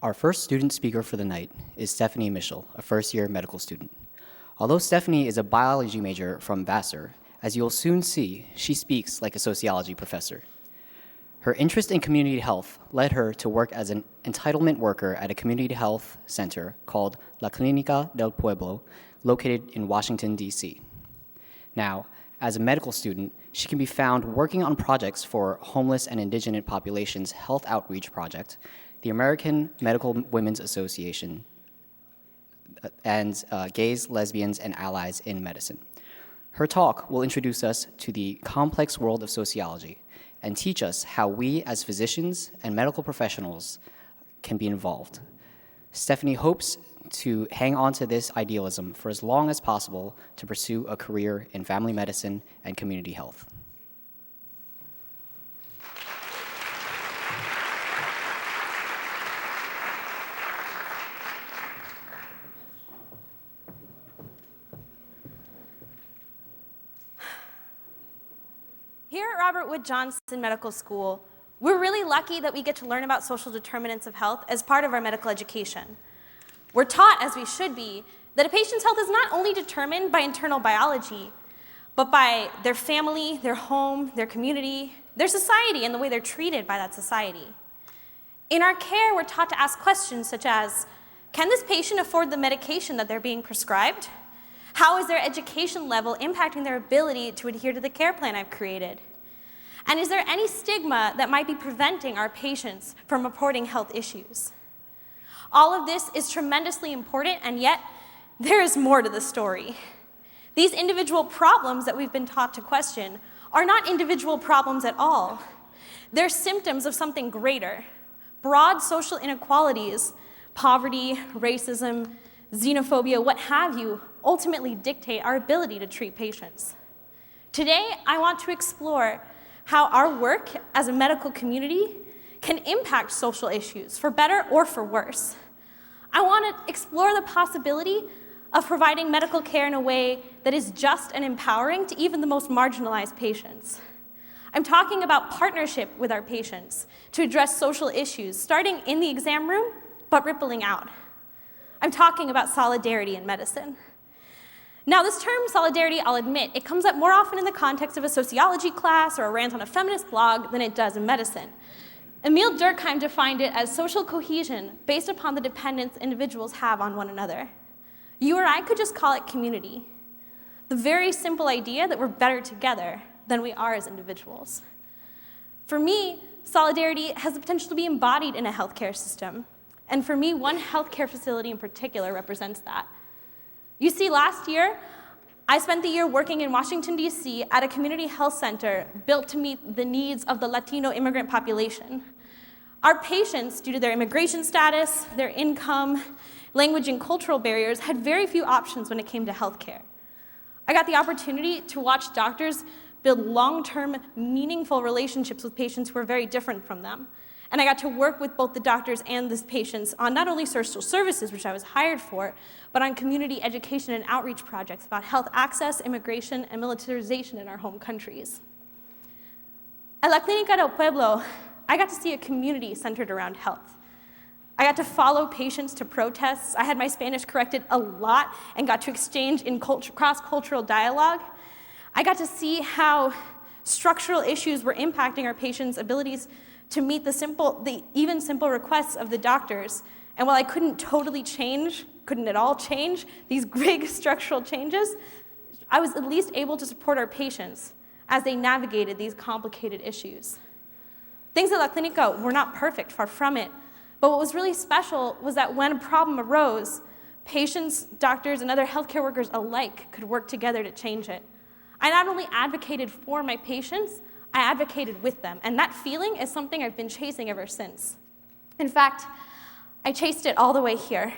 Our first student speaker for the night is Stephanie Mischell, a first-year medical student. Although Stephanie is a biology major from Vassar, as you'll soon see, she speaks like a sociology professor. Her interest in community health led her to work as an entitlement worker at a community health center called La Clínica del Pueblo, located in Washington, D.C. Now, as a medical student, she can be found working on projects for homeless and indigenous populations health outreach project, the American Medical Women's Association, and Gays, Lesbians, and Allies in Medicine. Her talk will introduce us to the complex world of sociology and teach us how we as physicians and medical professionals can be involved. Stephanie hopes to hang on to this idealism for as long as possible to pursue a career in family medicine and community health. Here at Robert Wood Johnson Medical School, we're really lucky that we get to learn about social determinants of health as part of our medical education. We're taught, as we should be, that a patient's health is not only determined by internal biology, but by their family, their home, their community, their society, and the way they're treated by that society. In our care, we're taught to ask questions such as, can this patient afford the medication that they're being prescribed? How is their education level impacting their ability to adhere to the care plan I've created? And is there any stigma that might be preventing our patients from reporting health issues? All of this is tremendously important, and yet there is more to the story. These individual problems that we've been taught to question are not individual problems at all. They're symptoms of something greater. Broad social inequalities, poverty, racism, xenophobia, what have you, ultimately dictate our ability to treat patients. Today, I want to explore how our work as a medical community can impact social issues, for better or for worse. I want to explore the possibility of providing medical care in a way that is just and empowering to even the most marginalized patients. I'm talking about partnership with our patients to address social issues, starting in the exam room, but rippling out. I'm talking about solidarity in medicine. Now, this term solidarity, I'll admit, it comes up more often in the context of a sociology class or a rant on a feminist blog than it does in medicine. Emile Durkheim defined it as social cohesion based upon the dependence individuals have on one another. You or I could just call it community. The very simple idea that we're better together than we are as individuals. For me, solidarity has the potential to be embodied in a healthcare system. And for me, one healthcare facility in particular represents that. You see, last year, I spent the year working in Washington, D.C. at a community health center built to meet the needs of the Latino immigrant population. Our patients, due to their immigration status, their income, language, and cultural barriers, had very few options when it came to healthcare. I got the opportunity to watch doctors build long-term, meaningful relationships with patients who were very different from them. And I got to work with both the doctors and the patients on not only social services, which I was hired for, but on community education and outreach projects about health access, immigration, and militarization in our home countries. At La Clínica del Pueblo, I got to see a community centered around health. I got to follow patients to protests. I had my Spanish corrected a lot and got to exchange in cross-cultural dialogue. I got to see how structural issues were impacting our patients' abilities to meet the even simple requests of the doctors. And while I couldn't at all change these big structural changes, I was at least able to support our patients as they navigated these complicated issues. Things at La Clínica were not perfect, far from it, but what was really special was that when a problem arose, patients, doctors, and other healthcare workers alike could work together to change it. I not only advocated for my patients, I advocated with them, and that feeling is something I've been chasing ever since. In fact, I chased it all the way here.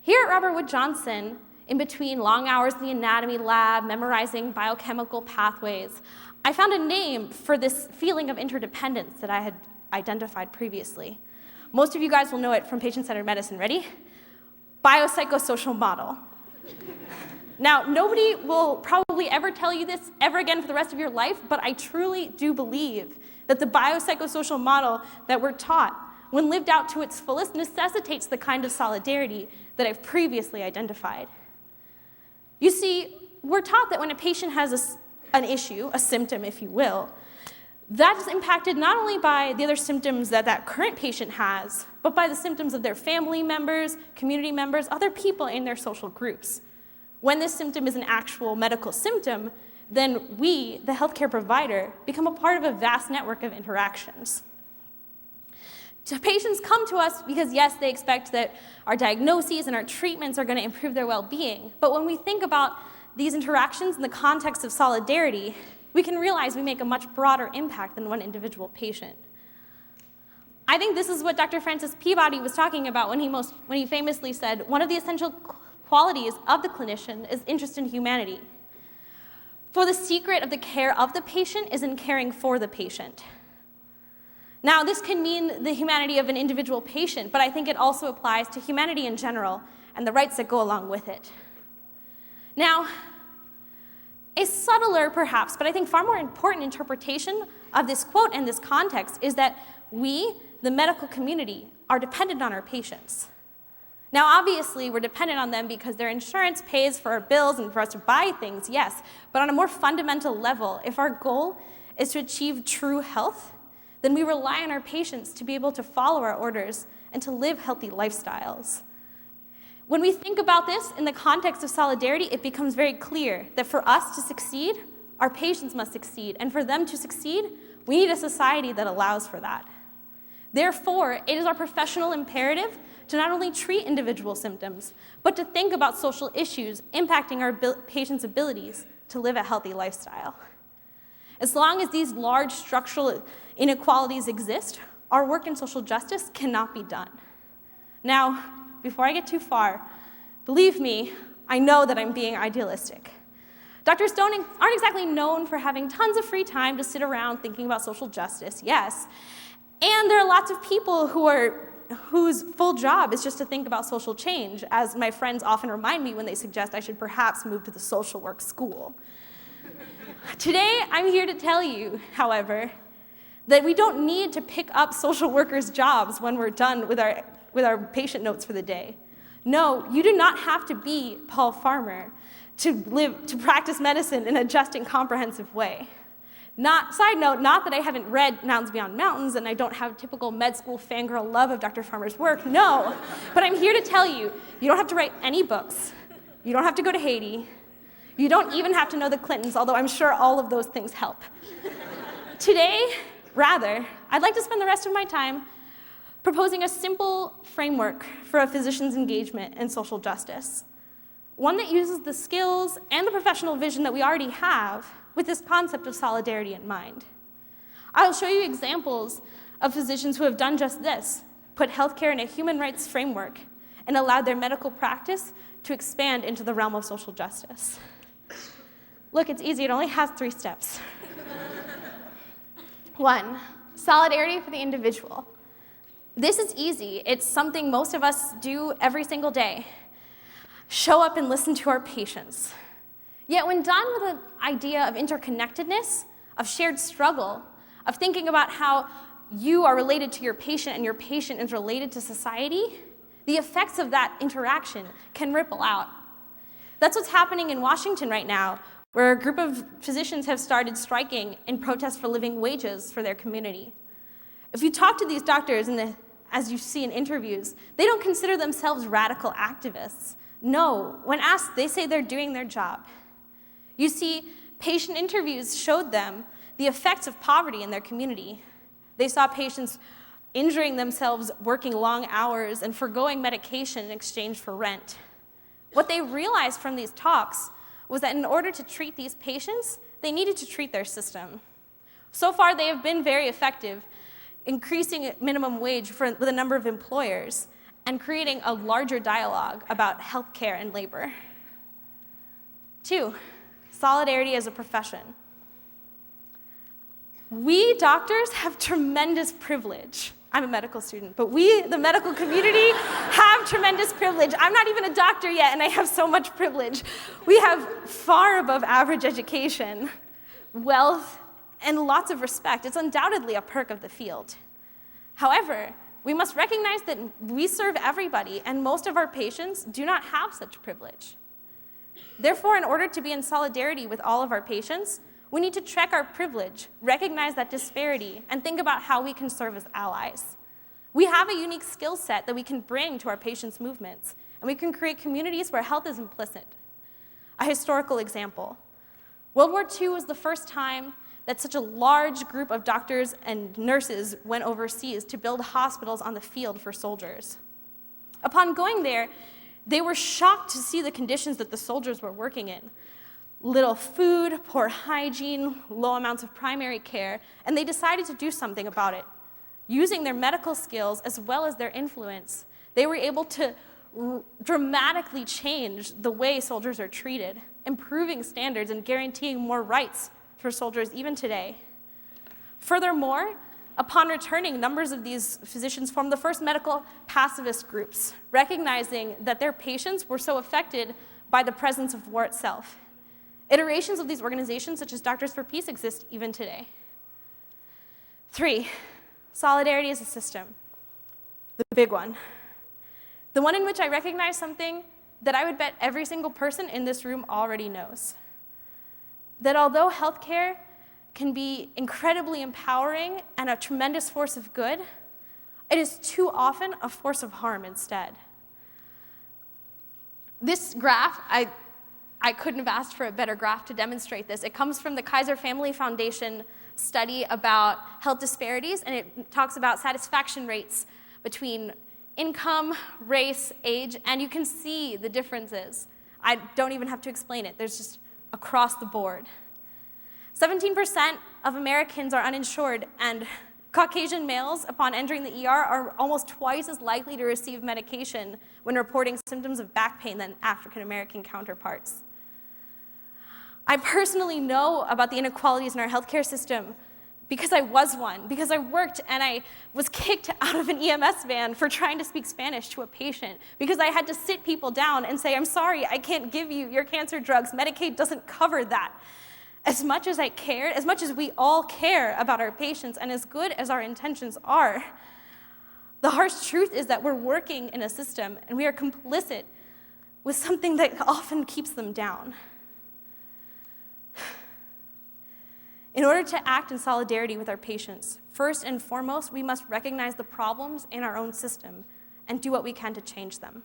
Here at Robert Wood Johnson, in between long hours in the anatomy lab, memorizing biochemical pathways, I found a name for this feeling of interdependence that I had identified previously. Most of you guys will know it from patient-centered medicine. Ready? Biopsychosocial model. Now, nobody will probably ever tell you this ever again for the rest of your life, but I truly do believe that the biopsychosocial model that we're taught when lived out to its fullest, necessitates the kind of solidarity that I've previously identified. You see, we're taught that when a patient has an issue, a symptom, if you will, that is impacted not only by the other symptoms that that current patient has, but by the symptoms of their family members, community members, other people in their social groups. When this symptom is an actual medical symptom, then we, the healthcare provider, become a part of a vast network of interactions. So patients come to us because, yes, they expect that our diagnoses and our treatments are going to improve their well-being. But when we think about these interactions in the context of solidarity, we can realize we make a much broader impact than one individual patient. I think this is what Dr. Francis Peabody was talking about when he famously said, one of the essential qualities of the clinician is interest in humanity. For the secret of the care of the patient is in caring for the patient. Now, this can mean the humanity of an individual patient, but I think it also applies to humanity in general and the rights that go along with it. Now, a subtler, perhaps, but I think far more important interpretation of this quote and this context is that we, the medical community, are dependent on our patients. Now, obviously, we're dependent on them because their insurance pays for our bills and for us to buy things, yes, but on a more fundamental level, if our goal is to achieve true health, then we rely on our patients to be able to follow our orders and to live healthy lifestyles. When we think about this in the context of solidarity, it becomes very clear that for us to succeed, our patients must succeed, and for them to succeed, we need a society that allows for that. Therefore, it is our professional imperative to not only treat individual symptoms, but to think about social issues impacting our patients' abilities to live a healthy lifestyle. As long as these large structural inequalities exist, our work in social justice cannot be done. Now, before I get too far, believe me, I know that I'm being idealistic. Doctors aren't exactly known for having tons of free time to sit around thinking about social justice, yes. And there are lots of people whose full job is just to think about social change, as my friends often remind me when they suggest I should perhaps move to the social work school. Today, I'm here to tell you, however, that we don't need to pick up social workers' jobs when we're done with our patient notes for the day. No, you do not have to be Paul Farmer to practice medicine in a just and comprehensive way. Side note, not that I haven't read Mountains Beyond Mountains and I don't have typical med school fangirl love of Dr. Farmer's work, no. But I'm here to tell you, you don't have to write any books. You don't have to go to Haiti. You don't even have to know the Clintons, although I'm sure all of those things help. Today, rather, I'd like to spend the rest of my time proposing a simple framework for a physician's engagement in social justice. One that uses the skills and the professional vision that we already have with this concept of solidarity in mind. I'll show you examples of physicians who have done just this, put healthcare in a human rights framework, and allowed their medical practice to expand into the realm of social justice. Look, it's easy, it only has 3 steps. 1, solidarity for the individual. This is easy. It's something most of us do every single day. Show up and listen to our patients. Yet when done with an idea of interconnectedness, of shared struggle, of thinking about how you are related to your patient and your patient is related to society, the effects of that interaction can ripple out. That's what's happening in Washington right now, where a group of physicians have started striking in protest for living wages for their community. If you talk to these doctors, as you see in interviews, they don't consider themselves radical activists. No, when asked, they say they're doing their job. You see, patient interviews showed them the effects of poverty in their community. They saw patients injuring themselves, working long hours, and forgoing medication in exchange for rent. What they realized from these talks was that in order to treat these patients, they needed to treat their system. So far, they have been very effective, increasing minimum wage with a number of employers and creating a larger dialogue about healthcare and labor. 2, solidarity as a profession. We doctors have tremendous privilege. I'm a medical student, but we, the medical community, have tremendous privilege. I'm not even a doctor yet, and I have so much privilege. We have far above average education, wealth, and lots of respect. It's undoubtedly a perk of the field. However, we must recognize that we serve everybody, and most of our patients do not have such privilege. Therefore, in order to be in solidarity with all of our patients, we need to check our privilege, recognize that disparity, and think about how we can serve as allies. We have a unique skill set that we can bring to our patients' movements, and we can create communities where health is implicit. A historical example. World War II was the first time that such a large group of doctors and nurses went overseas to build hospitals on the field for soldiers. Upon going there, they were shocked to see the conditions that the soldiers were working in. Little food, poor hygiene, low amounts of primary care, and they decided to do something about it. Using their medical skills as well as their influence, they were able to dramatically change the way soldiers are treated, improving standards and guaranteeing more rights for soldiers even today. Furthermore, upon returning, numbers of these physicians formed the first medical pacifist groups, recognizing that their patients were so affected by the presence of war itself. Iterations of these organizations, such as Doctors for Peace, exist even today. 3, solidarity as a system. The big one. The one in which I recognize something that I would bet every single person in this room already knows. That although healthcare can be incredibly empowering and a tremendous force of good, it is too often a force of harm instead. This graph, I couldn't have asked for a better graph to demonstrate this. It comes from the Kaiser Family Foundation study about health disparities, and it talks about satisfaction rates between income, race, age, and you can see the differences. I don't even have to explain it. There's just across the board. 17% of Americans are uninsured, and Caucasian males, upon entering the ER, are almost twice as likely to receive medication when reporting symptoms of back pain than African American counterparts. I personally know about the inequalities in our healthcare system because I was one, because I worked and I was kicked out of an EMS van for trying to speak Spanish to a patient, because I had to sit people down and say, I'm sorry, I can't give you your cancer drugs. Medicaid doesn't cover that. As much as I cared, as much as we all care about our patients, and as good as our intentions are, the harsh truth is that we're working in a system and we are complicit with something that often keeps them down. In order to act in solidarity with our patients, first and foremost, we must recognize the problems in our own system and do what we can to change them.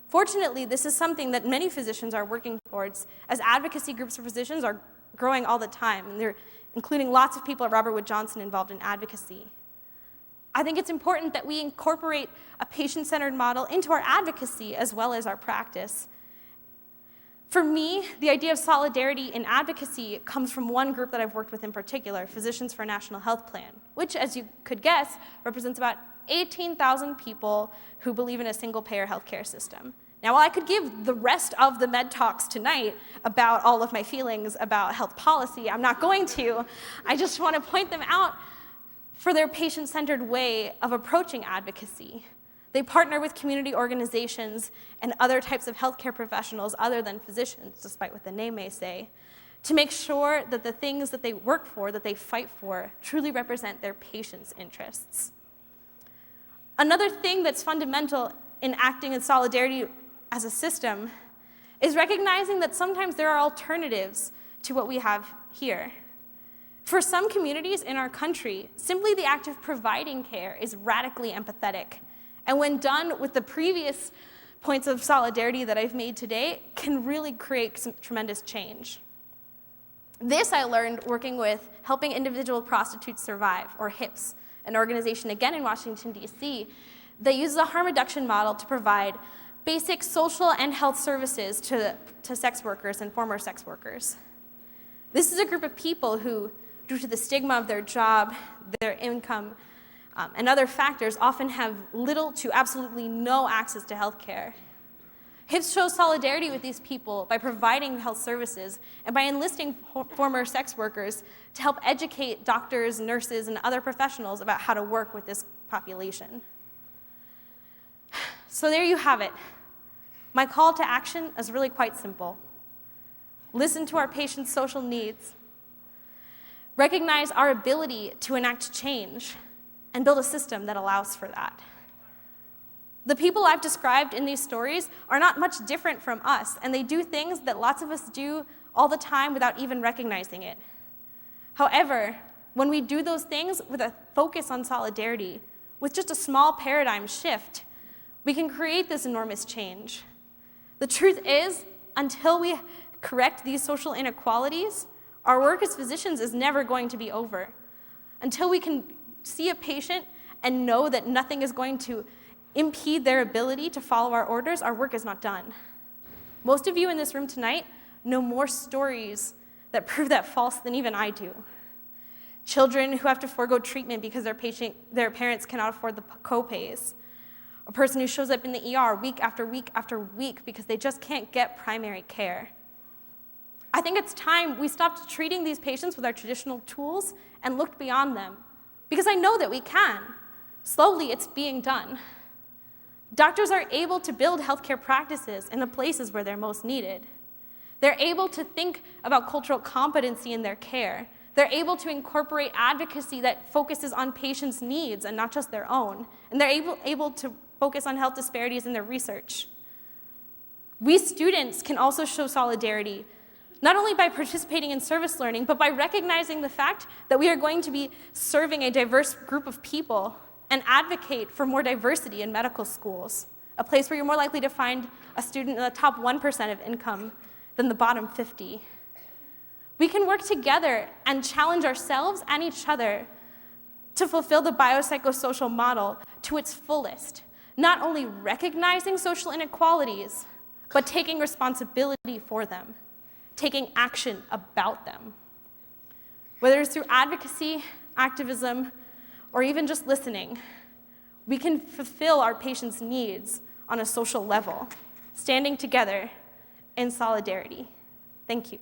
Fortunately, this is something that many physicians are working towards, as advocacy groups for physicians are growing all the time, and they're including lots of people at Robert Wood Johnson involved in advocacy. I think it's important that we incorporate a patient-centered model into our advocacy as well as our practice. For me, the idea of solidarity in advocacy comes from one group that I've worked with in particular, Physicians for a National Health Plan, which, as you could guess, represents about 18,000 people who believe in a single-payer healthcare system. Now, while I could give the rest of the med talks tonight about all of my feelings about health policy, I'm not going to. I just want to point them out for their patient-centered way of approaching advocacy. They partner with community organizations and other types of healthcare professionals other than physicians, despite what the name may say, to make sure that the things that they work for, that they fight for, truly represent their patients' interests. Another thing that's fundamental in acting in solidarity as a system is recognizing that sometimes there are alternatives to what we have here. For some communities in our country, simply the act of providing care is radically empathetic. And when done with the previous points of solidarity that I've made today, can really create some tremendous change. This I learned working with Helping Individual Prostitutes Survive, or HIPS, an organization again in Washington, D.C., that uses a harm reduction model to provide basic social and health services to sex workers and former sex workers. This is a group of people who, due to the stigma of their job, their income, and other factors, often have little to absolutely no access to health care. HIPS shows solidarity with these people by providing health services and by enlisting former sex workers to help educate doctors, nurses, and other professionals about how to work with this population. So there you have it. My call to action is really quite simple. Listen to our patients' social needs. Recognize our ability to enact change, and build a system that allows for that. The people I've described in these stories are not much different from us, and they do things that lots of us do all the time without even recognizing it. However, when we do those things with a focus on solidarity, with just a small paradigm shift, we can create this enormous change. The truth is, until we correct these social inequalities, our work as physicians is never going to be over. Until we can see a patient and know that nothing is going to impede their ability to follow our orders, our work is not done. Most of you in this room tonight know more stories that prove that false than even I do. Children who have to forego treatment because their parents cannot afford the co-pays. A person who shows up in the ER week after week after week because they just can't get primary care. I think it's time we stopped treating these patients with our traditional tools and looked beyond them, because I know that we can. Slowly, it's being done. Doctors are able to build healthcare practices in the places where they're most needed. They're able to think about cultural competency in their care. They're able to incorporate advocacy that focuses on patients' needs and not just their own. And they're able to focus on health disparities in their research. We students can also show solidarity, not only by participating in service learning, but by recognizing the fact that we are going to be serving a diverse group of people and advocate for more diversity in medical schools, a place where you're more likely to find a student in the top 1% of income than the bottom 50. We can work together and challenge ourselves and each other to fulfill the biopsychosocial model to its fullest, not only recognizing social inequalities, but taking responsibility for them, taking action about them. Whether it's through advocacy, activism, or even just listening, we can fulfill our patients' needs on a social level, standing together in solidarity. Thank you.